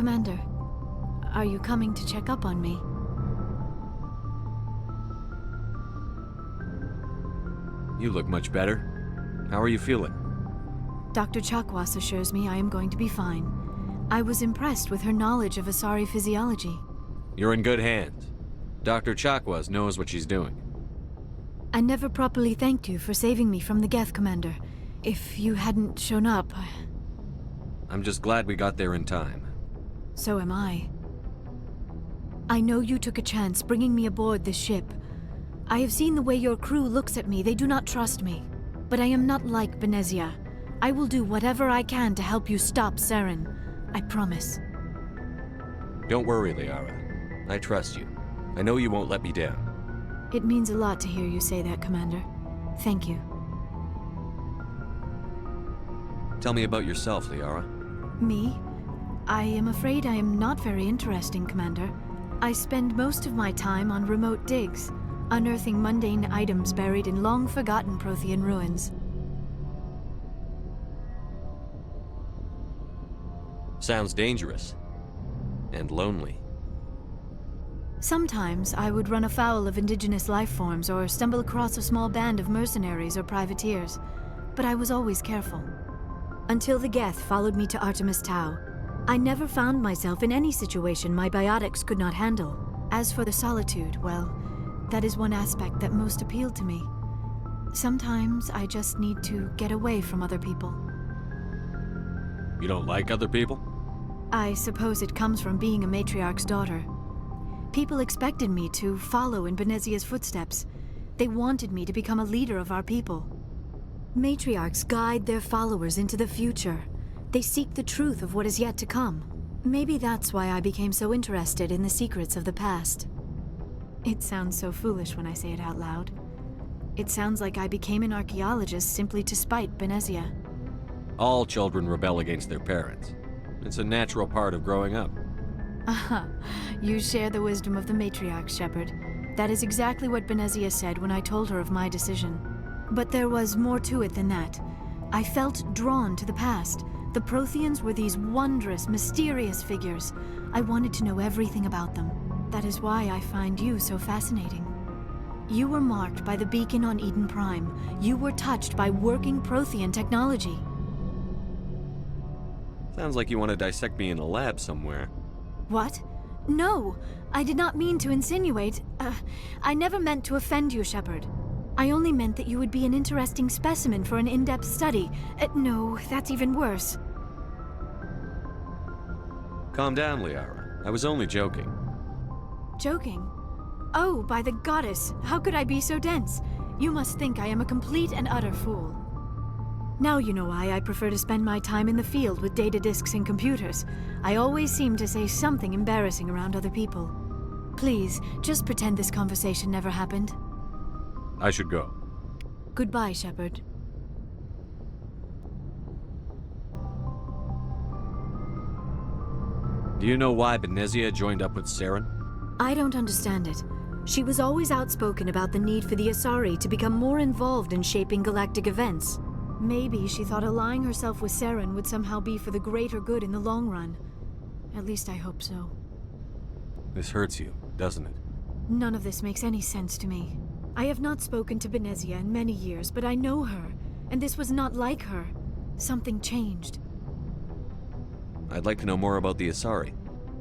Commander, are you coming to check up on me? You look much better. How are you feeling? Dr. Chakwas assures me I am going to be fine. I was impressed with her knowledge of Asari physiology. You're in good hands. Dr. Chakwas knows what she's doing. I never properly thanked you for saving me from the Geth, Commander. If you hadn't shown up... I'm just glad we got there in time. So am I. I know you took a chance bringing me aboard this ship. I have seen the way your crew looks at me. They do not trust me. But I am not like Benezia. I will do whatever I can to help you stop Saren. I promise. Don't worry, Liara. I trust you. I know you won't let me down. It means a lot to hear you say that, Commander. Thank you. Tell me about yourself, Liara. Me? I am afraid I am not very interesting, Commander. I spend most of my time on remote digs, unearthing mundane items buried in long-forgotten Prothean ruins. Sounds dangerous. And lonely. Sometimes I would run afoul of indigenous life forms or stumble across a small band of mercenaries or privateers, but I was always careful. Until the Geth followed me to Artemis Tau, I never found myself in any situation my biotics could not handle. As for the solitude, well, that is one aspect that most appealed to me. Sometimes I just need to get away from other people. You don't like other people? I suppose it comes from being a matriarch's daughter. People expected me to follow in Benezia's footsteps. They wanted me to become a leader of our people. Matriarchs guide their followers into the future. They seek the truth of what is yet to come. Maybe that's why I became so interested in the secrets of the past. It sounds so foolish when I say it out loud. It sounds like I became an archaeologist simply to spite Benezia. All children rebel against their parents. It's a natural part of growing up. Aha, you share the wisdom of the matriarch, Shepard. That is exactly what Benezia said when I told her of my decision. But there was more to it than that. I felt drawn to the past. The Protheans were these wondrous, mysterious figures. I wanted to know everything about them. That is why I find you so fascinating. You were marked by the beacon on Eden Prime. You were touched by working Prothean technology. Sounds like you want to dissect me in a lab somewhere. What? No! I did not mean to insinuate. I never meant to offend you, Shepard. I only meant that you would be an interesting specimen for an in-depth study. No, that's even worse. Calm down, Liara. I was only joking. Joking? Oh, by the goddess, how could I be so dense? You must think I am a complete and utter fool. Now you know why I prefer to spend my time in the field with data disks and computers. I always seem to say something embarrassing around other people. Please, just pretend this conversation never happened. I should go. Goodbye, Shepard. Do you know why Benezia joined up with Saren? I don't understand it. She was always outspoken about the need for the Asari to become more involved in shaping galactic events. Maybe she thought allying herself with Saren would somehow be for the greater good in the long run. At least I hope so. This hurts you, doesn't it? None of this makes any sense to me. I have not spoken to Benezia in many years, but I know her, and this was not like her. Something changed. I'd like to know more about the Asari.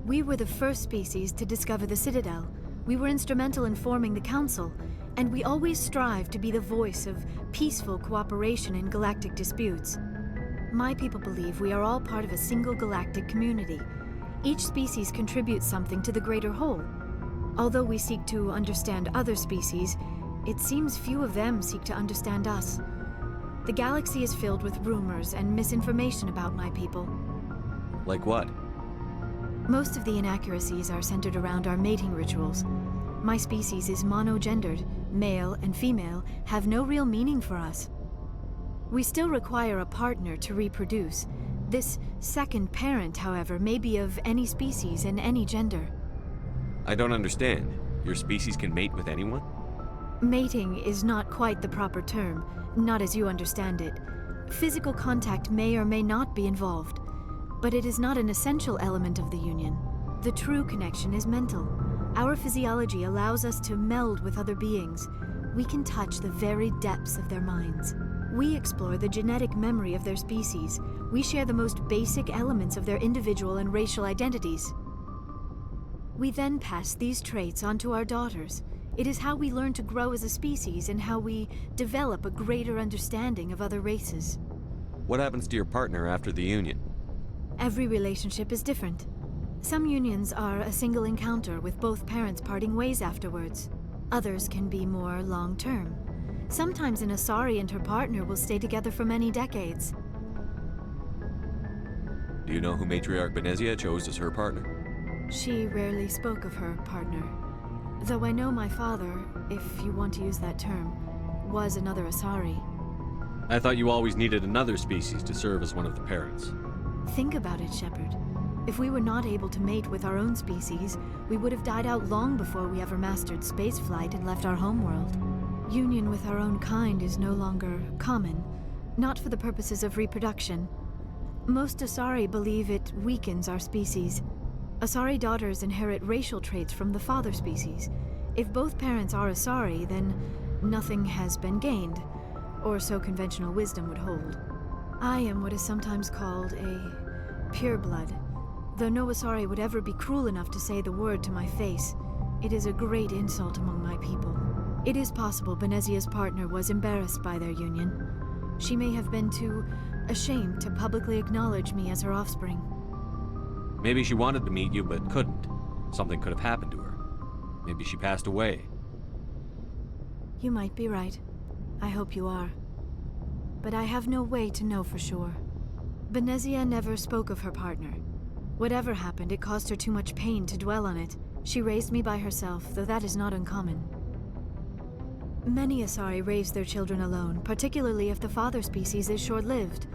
We were the first species to discover the Citadel. We were instrumental in forming the Council, and we always strive to be the voice of peaceful cooperation in galactic disputes. My people believe we are all part of a single galactic community. Each species contributes something to the greater whole. Although we seek to understand other species, it seems few of them seek to understand us. The galaxy is filled with rumors and misinformation about my people. Like what? Most of the inaccuracies are centered around our mating rituals. My species is monogendered. Male and female have no real meaning for us. We still require a partner to reproduce. This second parent, however, may be of any species and any gender. I don't understand. Your species can mate with anyone? Mating is not quite the proper term, not as you understand it. Physical contact may or may not be involved. But it is not an essential element of the union. The true connection is mental. Our physiology allows us to meld with other beings. We can touch the very depths of their minds. We explore the genetic memory of their species. We share the most basic elements of their individual and racial identities. We then pass these traits on to our daughters. It is how we learn to grow as a species and how we develop a greater understanding of other races. What happens to your partner after the union? Every relationship is different. Some unions are a single encounter with both parents parting ways afterwards. Others can be more long-term. Sometimes an Asari and her partner will stay together for many decades. Do you know who Matriarch Benezia chose as her partner? She rarely spoke of her partner. Though I know my father, if you want to use that term, was another Asari. I thought you always needed another species to serve as one of the parents. Think about it, Shepard. If we were not able to mate with our own species, we would have died out long before we ever mastered spaceflight and left our homeworld. Union with our own kind is no longer common, not for the purposes of reproduction. Most Asari believe it weakens our species. Asari daughters inherit racial traits from the father species. If both parents are Asari, then nothing has been gained, or so conventional wisdom would hold. I am what is sometimes called a pureblood. Though no Asari would ever be cruel enough to say the word to my face, it is a great insult among my people. It is possible Benezia's partner was embarrassed by their union. She may have been too ashamed to publicly acknowledge me as her offspring. Maybe she wanted to meet you, but couldn't. Something could have happened to her. Maybe she passed away. You might be right. I hope you are. But I have no way to know for sure. Benezia never spoke of her partner. Whatever happened, it caused her too much pain to dwell on it. She raised me by herself, though that is not uncommon. Many Asari raise their children alone, particularly if the father species is short-lived.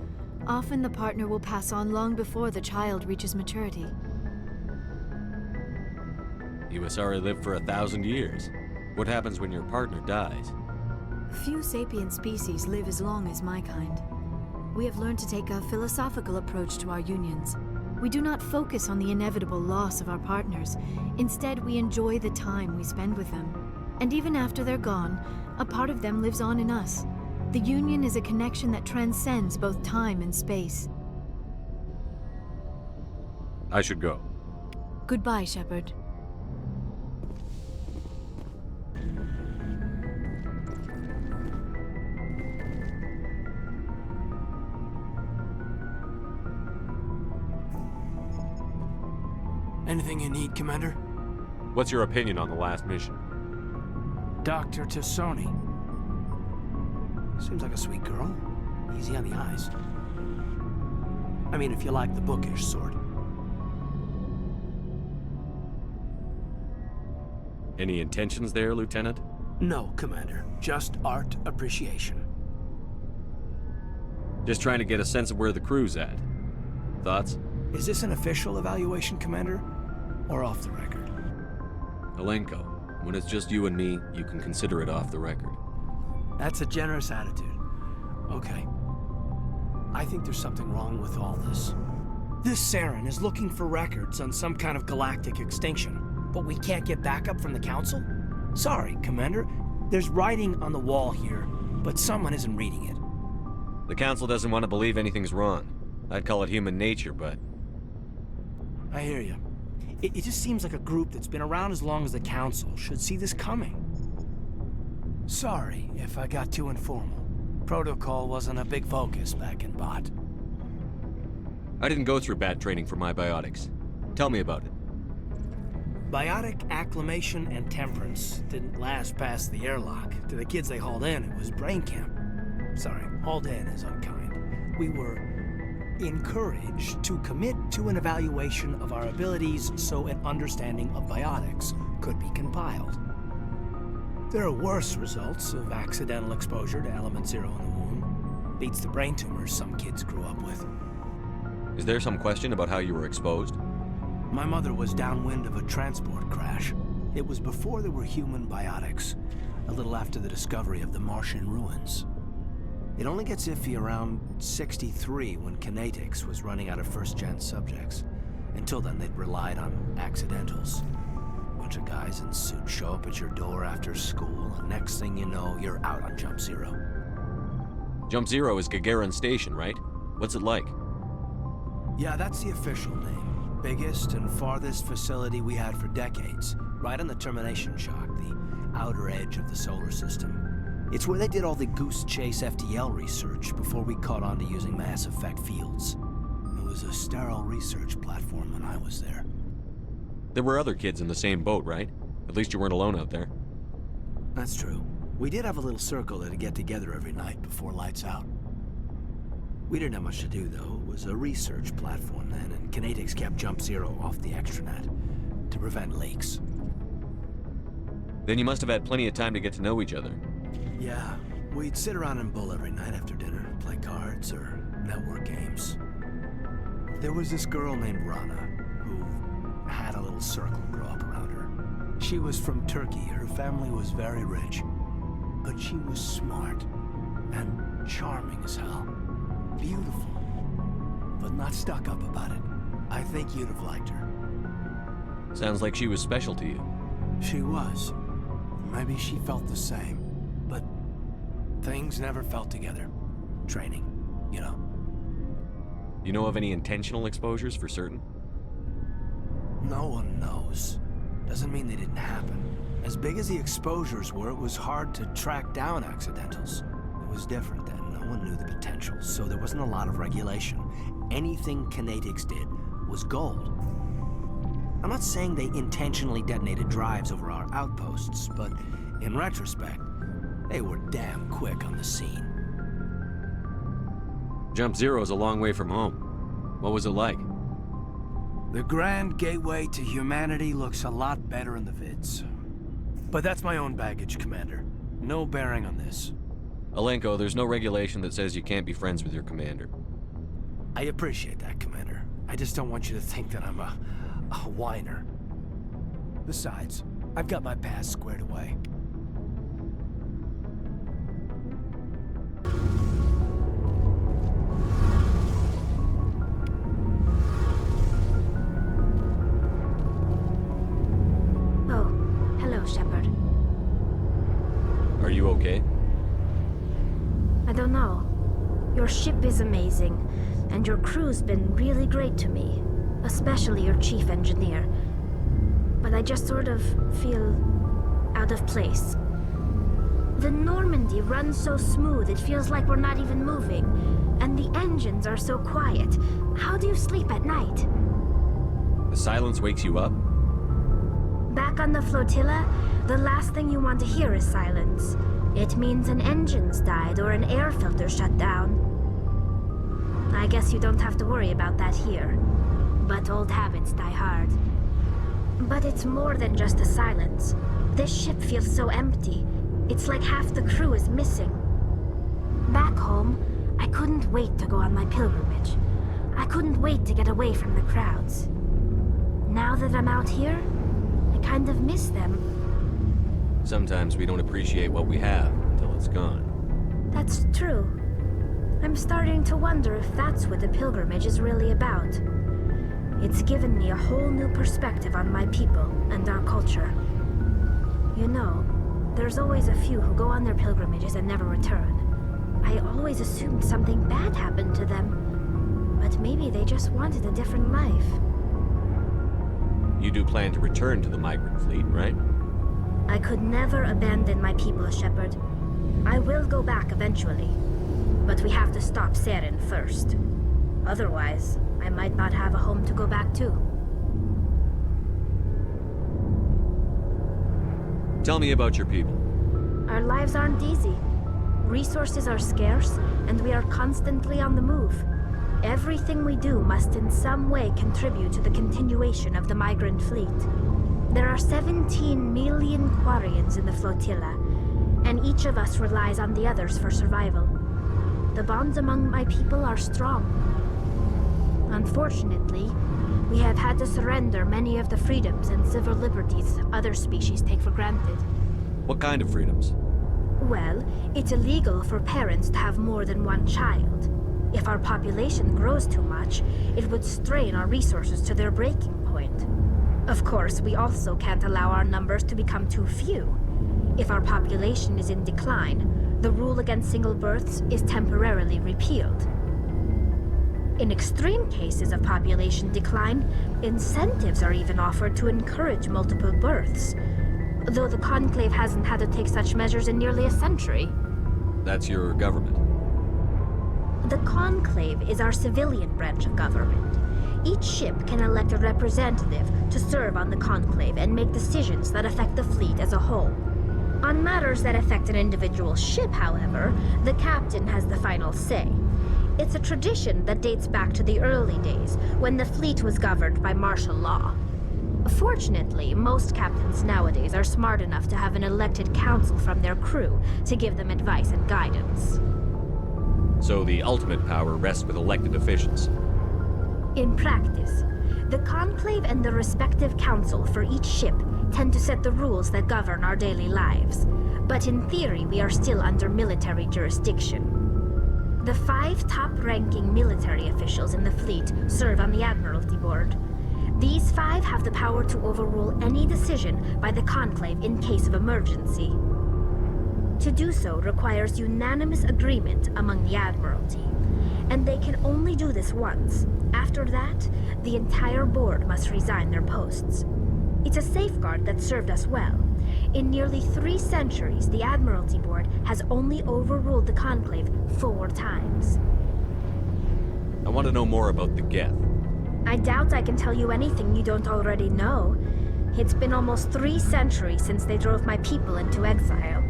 Often the partner will pass on long before the child reaches maturity. You Asari live for 1,000 years. What happens when your partner dies? Few sapient species live as long as my kind. We have learned to take a philosophical approach to our unions. We do not focus on the inevitable loss of our partners. Instead, we enjoy the time we spend with them. And even after they're gone, a part of them lives on in us. The union is a connection that transcends both time and space. I should go. Goodbye, Shepard. Anything you need, Commander? What's your opinion on the last mission? Dr. Tassoni. Seems like a sweet girl. Easy on the eyes. I mean, if you like the bookish sort. Any intentions there, Lieutenant? No, Commander. Just art appreciation. Just trying to get a sense of where the crew's at. Thoughts? Is this an official evaluation, Commander? Or off the record? Alenko, when it's just you and me, you can consider it off the record. That's a generous attitude. Okay. I think there's something wrong with all this. This Saren is looking for records on some kind of galactic extinction, but we can't get backup from the Council? Sorry, Commander. There's writing on the wall here, but someone isn't reading it. The Council doesn't want to believe anything's wrong. I'd call it human nature, but... I hear you. It just seems like a group that's been around as long as the Council should see this coming. Sorry if I got too informal. Protocol wasn't a big focus back in Bot. I didn't go through bad training for my biotics. Tell me about it. Biotic acclimation and temperance didn't last past the airlock. To the kids they hauled in, it was brain camp. Sorry, hauled in is unkind. We were encouraged to commit to an evaluation of our abilities so an understanding of biotics could be compiled. There are worse results of accidental exposure to Element Zero in the womb. Beats the brain tumors some kids grew up with. Is there some question about how you were exposed? My mother was downwind of a transport crash. It was before there were human biotics, a little after the discovery of the Martian ruins. It only gets iffy around 63 when Kinetics was running out of first-gen subjects. Until then, they'd relied on accidentals. Bunch of guys in suits show up at your door after school, and next thing you know, you're out on Jump Zero. Jump Zero is Gagarin Station, right? What's it like? Yeah, that's the official name. Biggest and farthest facility we had for decades. Right on the termination shock, the outer edge of the solar system. It's where they did all the Goose Chase FTL research before we caught on to using mass effect fields. It was a sterile research platform when I was there. There were other kids in the same boat, right? At least you weren't alone out there. That's true. We did have a little circle that'd get together every night before lights out. We didn't have much to do, though. It was a research platform then, and Kinetics kept Jump Zero off the extranet to prevent leaks. Then you must have had plenty of time to get to know each other. Yeah, we'd sit around and bull every night after dinner, play cards or network games. There was this girl named Rana, who had a little circle grow up around her. She was from Turkey. Her family was very rich. But she was smart and charming as hell. Beautiful, but not stuck up about it. I think you'd have liked her. Sounds like she was special to you. She was. Maybe she felt the same. But things never felt together. Training, you know. You know of any intentional exposures for certain? No one knows. Doesn't mean they didn't happen. As big as the exposures were, it was hard to track down accidentals. It was different then. No one knew the potential, so there wasn't a lot of regulation. Anything Kinetics did was gold. I'm not saying they intentionally detonated drives over our outposts, but in retrospect, they were damn quick on the scene. Jump Zero's a long way from home. What was it like? The grand gateway to humanity looks a lot better in the vids. But that's my own baggage, Commander. No bearing on this. Alenko, there's no regulation that says you can't be friends with your commander. I appreciate that, Commander. I just don't want you to think that I'm a whiner. Besides, I've got my past squared away. Oh, hello, Shepard. Are you okay? I don't know. Your ship is amazing, and your crew's been really great to me, especially your chief engineer. But I just sort of feel out of place. The Normandy runs so smooth it feels like we're not even moving, and the engines are so quiet. How do you sleep at night? The silence wakes you up? Back on the flotilla, the last thing you want to hear is silence. It means an engine's died or an air filter shut down. I guess you don't have to worry about that here. But old habits die hard. But it's more than just the silence. This ship feels so empty. It's like half the crew is missing. Back home, I couldn't wait to go on my pilgrimage. I couldn't wait to get away from the crowds. Now that I'm out here, I kind of miss them. Sometimes we don't appreciate what we have until it's gone. That's true. I'm starting to wonder if that's what the pilgrimage is really about. It's given me a whole new perspective on my people and our culture. You know, there's always a few who go on their pilgrimages and never return. I always assumed something bad happened to them, but maybe they just wanted a different life. You do plan to return to the migrant fleet, right? I could never abandon my people, Shepard. I will go back eventually, but we have to stop Saren first. Otherwise, I might not have a home to go back to. Tell me about your people. Our lives aren't easy. Resources are scarce, and we are constantly on the move. Everything we do must in some way contribute to the continuation of the migrant fleet. There are 17 million Quarians in the flotilla, and each of us relies on the others for survival. The bonds among my people are strong. Unfortunately, we have had to surrender many of the freedoms and civil liberties other species take for granted. What kind of freedoms? Well, it's illegal for parents to have more than one child. If our population grows too much, it would strain our resources to their breaking point. Of course, we also can't allow our numbers to become too few. If our population is in decline, the rule against single births is temporarily repealed. In extreme cases of population decline, incentives are even offered to encourage multiple births, though the Conclave hasn't had to take such measures in nearly a century. That's your government. The Conclave is our civilian branch of government. Each ship can elect a representative to serve on the Conclave and make decisions that affect the fleet as a whole. On matters that affect an individual ship, however, the captain has the final say. It's a tradition that dates back to the early days, when the fleet was governed by martial law. Fortunately, most captains nowadays are smart enough to have an elected council from their crew to give them advice and guidance. So the ultimate power rests with elected officials. In practice, the Conclave and the respective council for each ship tend to set the rules that govern our daily lives. But in theory, we are still under military jurisdiction. The 5 top-ranking military officials in the fleet serve on the Admiralty Board. These 5 have the power to overrule any decision by the Conclave in case of emergency. To do so requires unanimous agreement among the Admiralty, and they can only do this once. After that, the entire board must resign their posts. It's a safeguard that served us well. In nearly 3 centuries, the Admiralty Board has only overruled the Conclave 4 times. I want to know more about the Geth. I doubt I can tell you anything you don't already know. It's been almost 3 centuries since they drove my people into exile.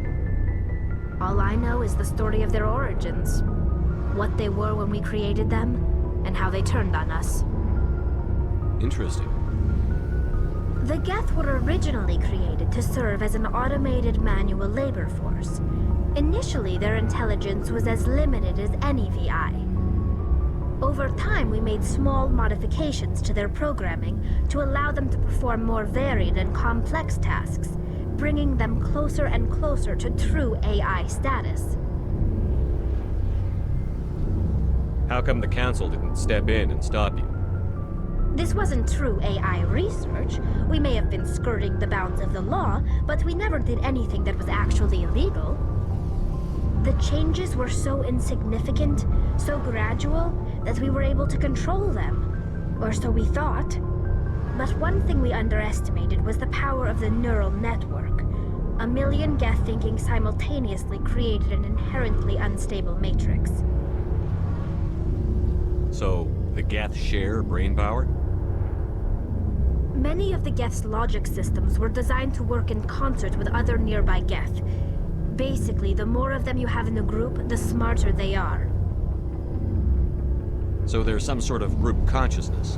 All I know is the story of their origins. What they were when we created them, and how they turned on us. Interesting. The Geth were originally created to serve as an automated manual labor force. Initially, their intelligence was as limited as any VI. Over time, we made small modifications to their programming to allow them to perform more varied and complex tasks, bringing them closer and closer to true AI status. How come the Council didn't step in and stop you? This wasn't true AI research. We may have been skirting the bounds of the law, but we never did anything that was actually illegal. The changes were so insignificant, so gradual, that we were able to control them. Or so we thought. But one thing we underestimated was the power of the neural network. A million Geth thinking simultaneously created an inherently unstable matrix. So, the Geth share brain power? Many of the Geth's logic systems were designed to work in concert with other nearby Geth. Basically, the more of them you have in a group, the smarter they are. So there's some sort of group consciousness?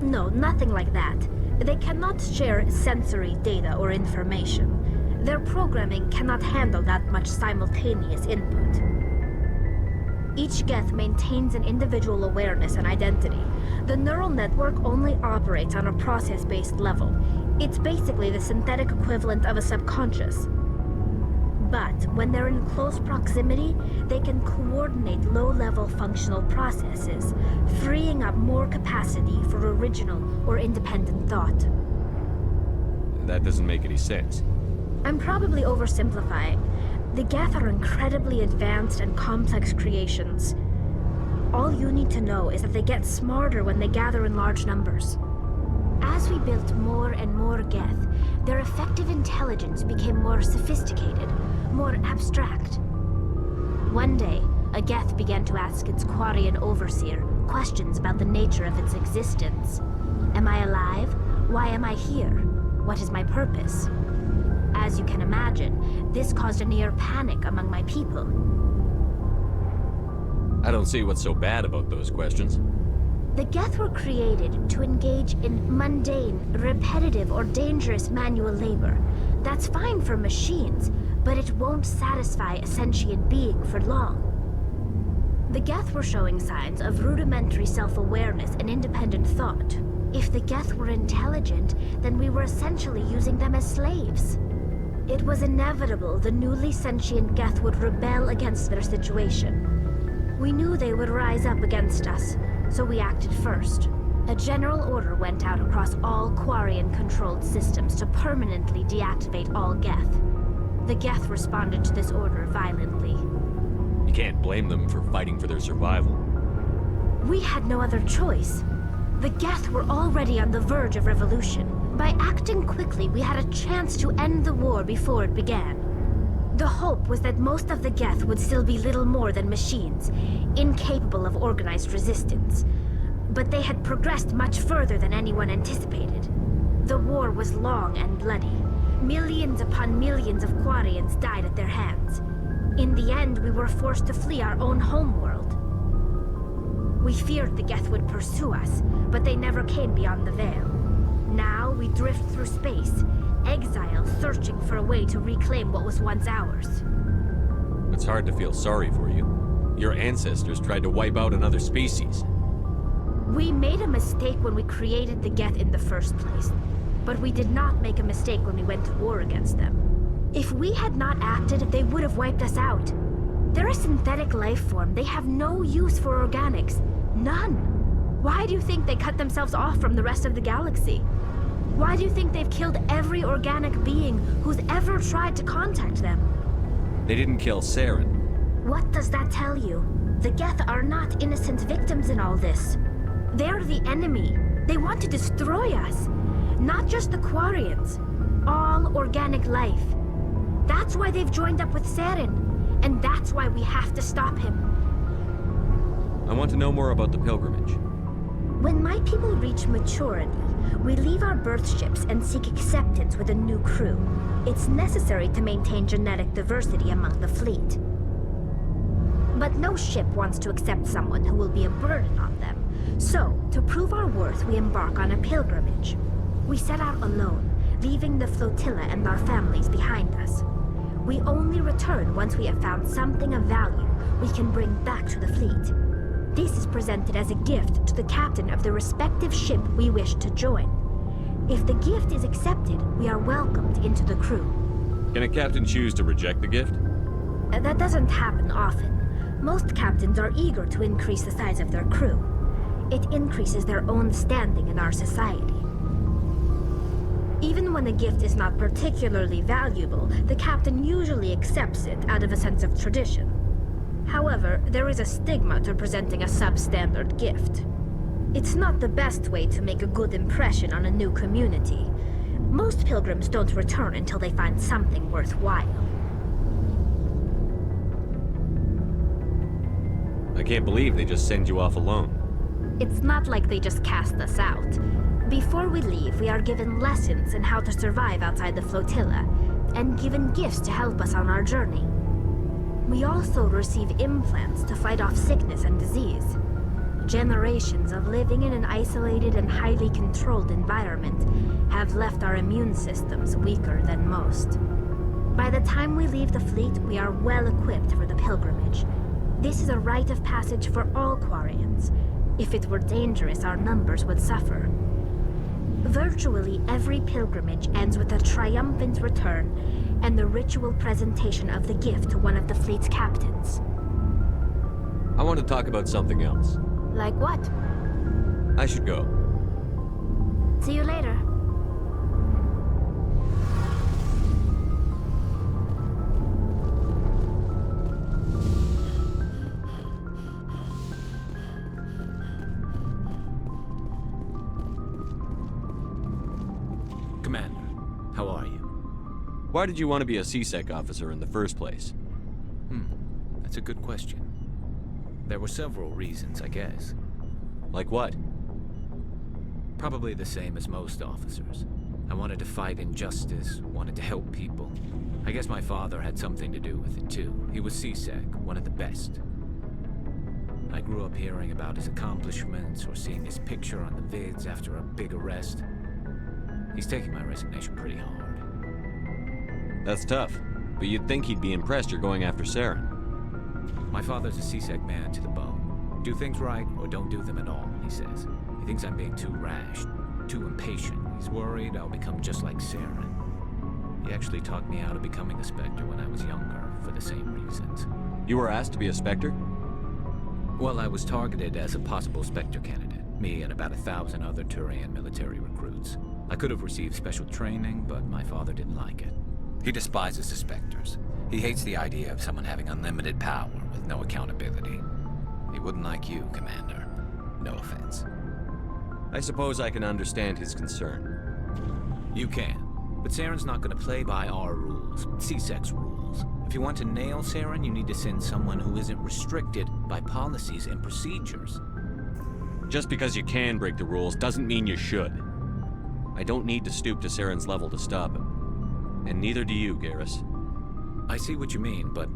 No, nothing like that. They cannot share sensory data or information. Their programming cannot handle that much simultaneous input. Each Geth maintains an individual awareness and identity. The neural network only operates on a process-based level. It's basically the synthetic equivalent of a subconscious. But when they're in close proximity, they can coordinate low-level functional processes, freeing up more capacity for original or independent thought. That doesn't make any sense. I'm probably oversimplifying. The Geth are incredibly advanced and complex creations. All you need to know is that they get smarter when they gather in large numbers. As we built more and more Geth, their effective intelligence became more sophisticated, more abstract. One day, a Geth began to ask its Quarian overseer questions about the nature of its existence. Am I alive? Why am I here? What is my purpose? As you can imagine, this caused a near panic among my people. I don't see what's so bad about those questions. The Geth were created to engage in mundane, repetitive, or dangerous manual labor. That's fine for machines, but it won't satisfy a sentient being for long. The Geth were showing signs of rudimentary self-awareness and independent thought. If the Geth were intelligent, then we were essentially using them as slaves. It was inevitable the newly sentient Geth would rebel against their situation. We knew they would rise up against us, so we acted first. A general order went out across all Quarian-controlled systems to permanently deactivate all Geth. The Geth responded to this order violently. You can't blame them for fighting for their survival. We had no other choice. The Geth were already on the verge of revolution. By acting quickly, we had a chance to end the war before it began. The hope was that most of the Geth would still be little more than machines, incapable of organized resistance. But they had progressed much further than anyone anticipated. The war was long and bloody. Millions upon millions of Quarians died at their hands. In the end, we were forced to flee our own homeworld. We feared the Geth would pursue us, but they never came beyond the Veil. Now we drift through space, exile searching for a way to reclaim what was once ours. It's hard to feel sorry for you. Your ancestors tried to wipe out another species. We made a mistake when we created the Geth in the first place, but we did not make a mistake when we went to war against them. If we had not acted, they would have wiped us out. They're a synthetic life form. They have no use for organics. None. Why do you think they cut themselves off from the rest of the galaxy? Why do you think they've killed every organic being who's ever tried to contact them? They didn't kill Saren. What does that tell you? The Geth are not innocent victims in all this. They're the enemy. They want to destroy us. Not just the Quarians. All organic life. That's why they've joined up with Saren. And that's why we have to stop him. I want to know more about the pilgrimage. When my people reach maturity, we leave our birth ships and seek acceptance with a new crew. It's necessary to maintain genetic diversity among the fleet. But no ship wants to accept someone who will be a burden on them. So, to prove our worth, we embark on a pilgrimage. We set out alone, leaving the flotilla and our families behind us. We only return once we have found something of value we can bring back to the fleet. This is presented as a gift to the captain of the respective ship we wish to join. If the gift is accepted, we are welcomed into the crew. Can a captain choose to reject the gift? That doesn't happen often. Most captains are eager to increase the size of their crew. It increases their own standing in our society. Even when the gift is not particularly valuable, the captain usually accepts it out of a sense of tradition. However, there is a stigma to presenting a substandard gift. It's not the best way to make a good impression on a new community. Most pilgrims don't return until they find something worthwhile. I can't believe they just send you off alone. It's not like they just cast us out. Before we leave, we are given lessons in how to survive outside the flotilla, and given gifts to help us on our journey. We also receive implants to fight off sickness and disease. Generations of living in an isolated and highly controlled environment have left our immune systems weaker than most. By the time we leave the fleet, we are well equipped for the pilgrimage. This is a rite of passage for all Quarians. If it were dangerous, our numbers would suffer. Virtually every pilgrimage ends with a triumphant return and the ritual presentation of the gift to one of the fleet's captains. I want to talk about something else. Like what? I should go. See you later. Commander, how are you? Why did you want to be a C-Sec officer in the first place? That's a good question. There were several reasons, I guess. Like what? Probably the same as most officers. I wanted to fight injustice, wanted to help people. I guess my father had something to do with it too. He was C-Sec, one of the best. I grew up hearing about his accomplishments or seeing his picture on the vids after a big arrest. He's taking my resignation pretty hard. That's tough, but you'd think he'd be impressed you're going after Saren. My father's a C-Sec man to the bone. Do things right or don't do them at all, he says. He thinks I'm being too rash, too impatient. He's worried I'll become just like Saren. He actually talked me out of becoming a Spectre when I was younger, for the same reasons. You were asked to be a Spectre? Well, I was targeted as a possible Spectre candidate. Me and about 1,000 other Turian military recruits. I could have received special training, but my father didn't like it. He despises the Spectres. He hates the idea of someone having unlimited power with no accountability. He wouldn't like you, Commander. No offense. I suppose I can understand his concern. You can. But Saren's not going to play by our rules, C-Sec's rules. If you want to nail Saren, you need to send someone who isn't restricted by policies and procedures. Just because you can break the rules doesn't mean you should. I don't need to stoop to Saren's level to stop him. And neither do you, GARRUS. I see what you mean, but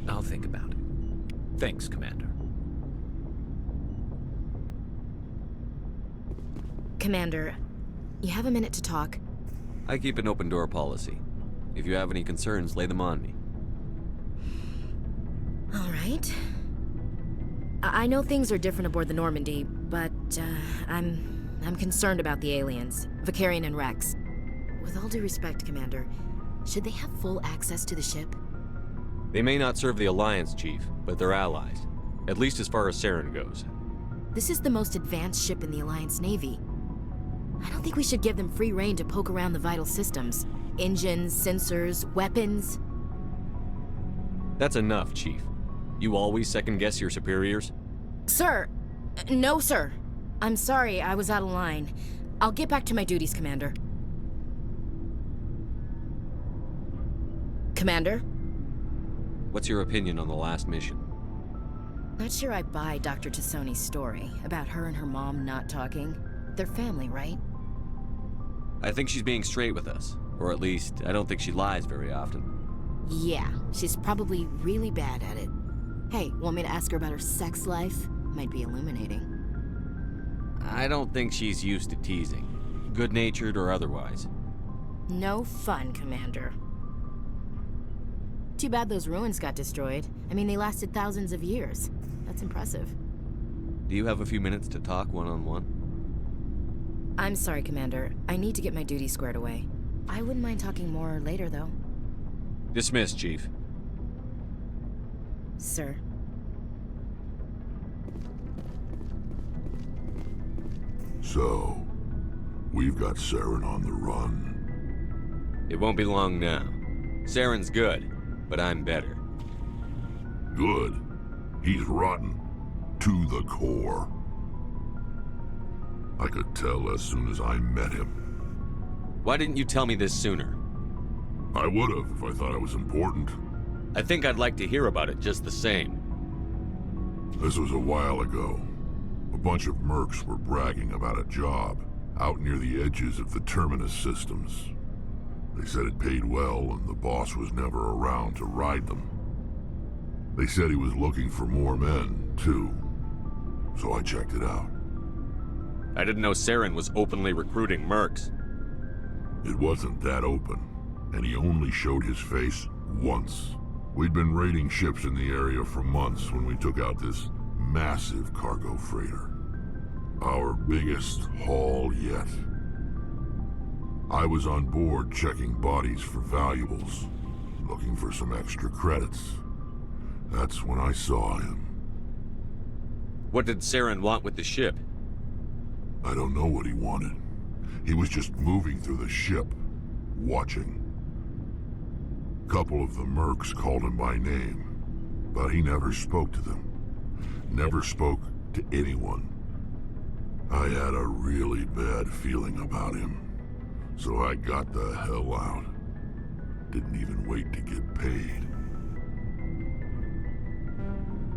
I'll think about it. Thanks, Commander. Commander, you have a minute to talk? I keep an open door policy. If you have any concerns, lay them on me. All right. I know things are different aboard the Normandy, but I'm concerned about the aliens, Vicarian and Rex. With all due respect, Commander, should they have full access to the ship? They may not serve the Alliance, Chief, but they're allies. At least as far as Saren goes. This is the most advanced ship in the Alliance Navy. I don't think we should give them free rein to poke around the vital systems. Engines, sensors, weapons. That's enough, Chief. You always second-guess your superiors? Sir! No, sir. I'm sorry, I was out of line. I'll get back to my duties, Commander. Commander? What's your opinion on the last mission? Not sure I buy Dr. Tassoni's story about her and her mom not talking. They're family, right? I think she's being straight with us. Or at least, I don't think she lies very often. Yeah, she's probably really bad at it. Hey, want me to ask her about her sex life? Might be illuminating. I don't think she's used to teasing. Good-natured or otherwise. No fun, Commander. Too bad those ruins got destroyed. I mean, they lasted thousands of years. That's impressive. Do you have a few minutes to talk one-on-one? I'm sorry, Commander. I need to get my duties squared away. I wouldn't mind talking more later, though. Dismissed, Chief. Sir. So, we've got Saren on the run. It won't be long now. Saren's good, but I'm better. Good. He's rotten. To the core. I could tell as soon as I met him. Why didn't you tell me this sooner? I would've if I thought it was important. I think I'd like to hear about it just the same. This was a while ago. A bunch of mercs were bragging about a job out near the edges of the Terminus systems. They said it paid well and the boss was never around to ride them. They said he was looking for more men, too. So I checked it out. I didn't know Saren was openly recruiting mercs. It wasn't that open, and he only showed his face once. We'd been raiding ships in the area for months when we took out this massive cargo freighter. Our biggest haul yet. I was on board checking bodies for valuables, looking for some extra credits. That's when I saw him. What did Saren want with the ship? I don't know what he wanted. He was just moving through the ship, watching. Couple of the mercs called him by name, but he never spoke to them. Never spoke to anyone. I had a really bad feeling about him, so I got the hell out. Didn't even wait to get paid.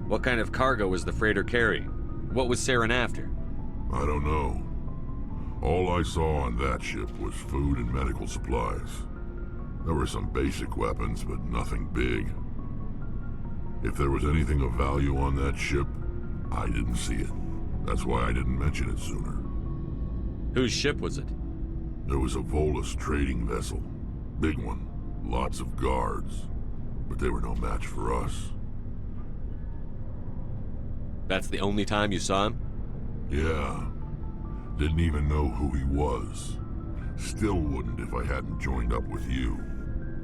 What kind of cargo was the freighter carrying? What was Saren after? I don't know. All I saw on that ship was food and medical supplies. There were some basic weapons, but nothing big. If there was anything of value on that ship, I didn't see it. That's why I didn't mention it sooner. Whose ship was it? There was a Volus trading vessel. Big one. Lots of guards. But they were no match for us. That's the only time you saw him? Yeah. Didn't even know who he was. Still wouldn't if I hadn't joined up with you.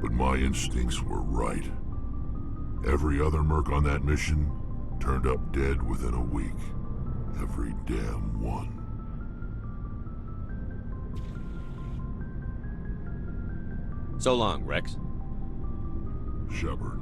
But my instincts were right. Every other merc on that mission turned up dead within a week. Every damn one. So long, Rex. Shepard.